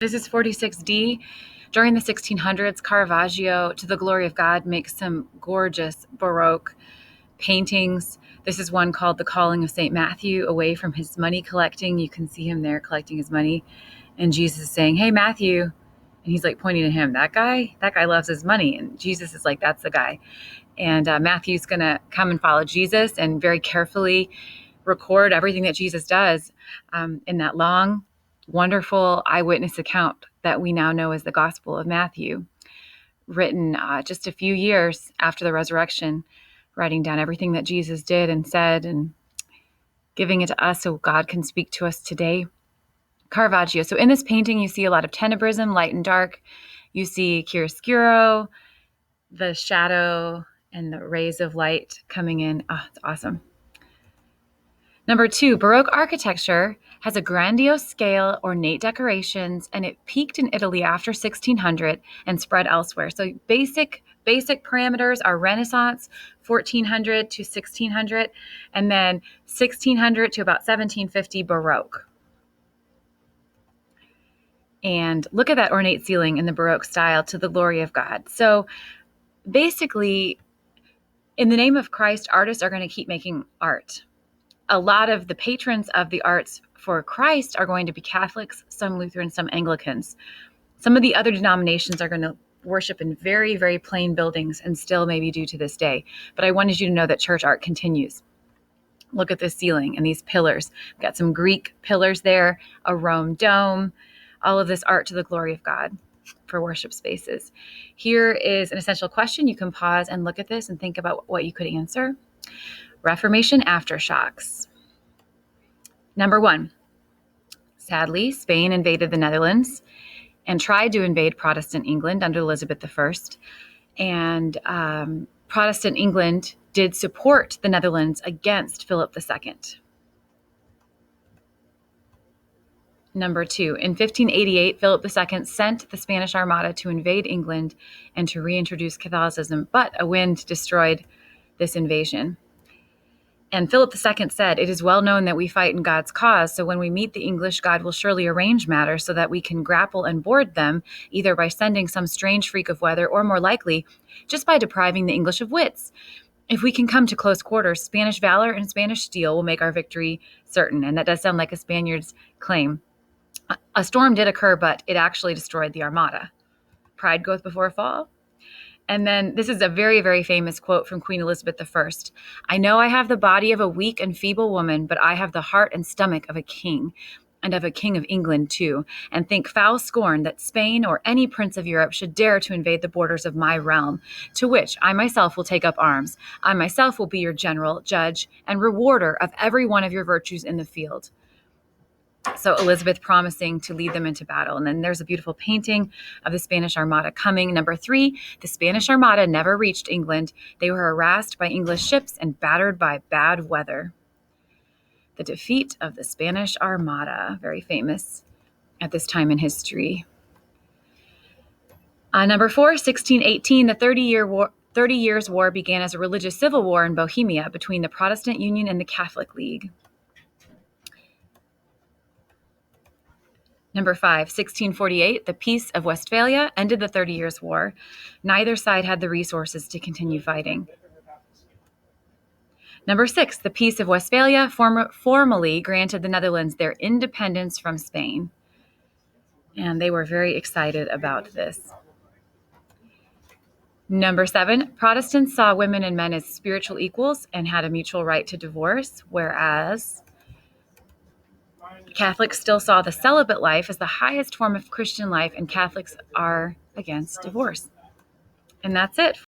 This is 46D. During the 1600s, Caravaggio, to the glory of God, makes some gorgeous Baroque paintings. This is one called The Calling of St. Matthew, away from his money collecting. You can see him there collecting his money. And Jesus is saying, "Hey, Matthew." And he's like pointing at him, that guy loves his money. And Jesus is like, that's the guy. And Matthew's going to come and follow Jesus and very carefully record everything that Jesus does in that long, wonderful eyewitness account that we now know as the Gospel of Matthew, written just a few years after the resurrection, writing down everything that Jesus did and said and giving it to us so God can speak to us today. Caravaggio. So in this painting, you see a lot of tenebrism, light and dark. You see chiaroscuro, the shadow and the rays of light coming in. Oh, it's awesome. Number 2, Baroque architecture has a grandiose scale, ornate decorations, and it peaked in Italy after 1600 and spread elsewhere. So basic parameters are Renaissance, 1400 to 1600, and then 1600 to about 1750 Baroque. And look at that ornate ceiling in the Baroque style, to the glory of God. So basically, in the name of Christ, artists are going to keep making art. A lot of the patrons of the arts for Christ are going to be Catholics, some Lutherans, some Anglicans. Some of the other denominations are going to worship in very, very plain buildings and still maybe do to this day. But I wanted you to know that church art continues. Look at this ceiling and these pillars. We've got some Greek pillars there, a Rome dome, all of this art to the glory of God for worship spaces. Here is an essential question. You can pause and look at this and think about what you could answer. Reformation aftershocks. Number 1, sadly, Spain invaded the Netherlands and tried to invade Protestant England under Elizabeth I. And Protestant England did support the Netherlands against Philip II. Number 2, in 1588, Philip II sent the Spanish Armada to invade England and to reintroduce Catholicism, but a wind destroyed this invasion. And Philip II said, "It is well known that we fight in God's cause, so when we meet the English, God will surely arrange matters so that we can grapple and board them, either by sending some strange freak of weather, or more likely, just by depriving the English of wits. If we can come to close quarters, Spanish valor and Spanish steel will make our victory certain." And that does sound like a Spaniard's claim. A storm did occur, but it actually destroyed the Armada. Pride goeth before a fall. And then this is a very, very famous quote from Queen Elizabeth I. "I know I have the body of a weak and feeble woman, but I have the heart and stomach of a king, and of a king of England too, and think foul scorn that Spain or any prince of Europe should dare to invade the borders of my realm, to which I myself will take up arms. I myself will be your general, judge, and rewarder of every one of your virtues in the field." So Elizabeth promising to lead them into battle. And then there's a beautiful painting of the Spanish Armada coming. Number 3, the Spanish Armada never reached England. They were harassed by English ships and battered by bad weather. The defeat of the Spanish Armada, very famous at this time in history. Number 4, 1618, the 30 Years' War began as a religious civil war in Bohemia between the Protestant Union and the Catholic League. Number 5, 1648, the Peace of Westphalia ended the 30 Years' War. Neither side had the resources to continue fighting. Number 6, the Peace of Westphalia formally granted the Netherlands their independence from Spain. And they were very excited about this. Number 7, Protestants saw women and men as spiritual equals and had a mutual right to divorce, whereas Catholics still saw the celibate life as the highest form of Christian life, and Catholics are against divorce. And that's it.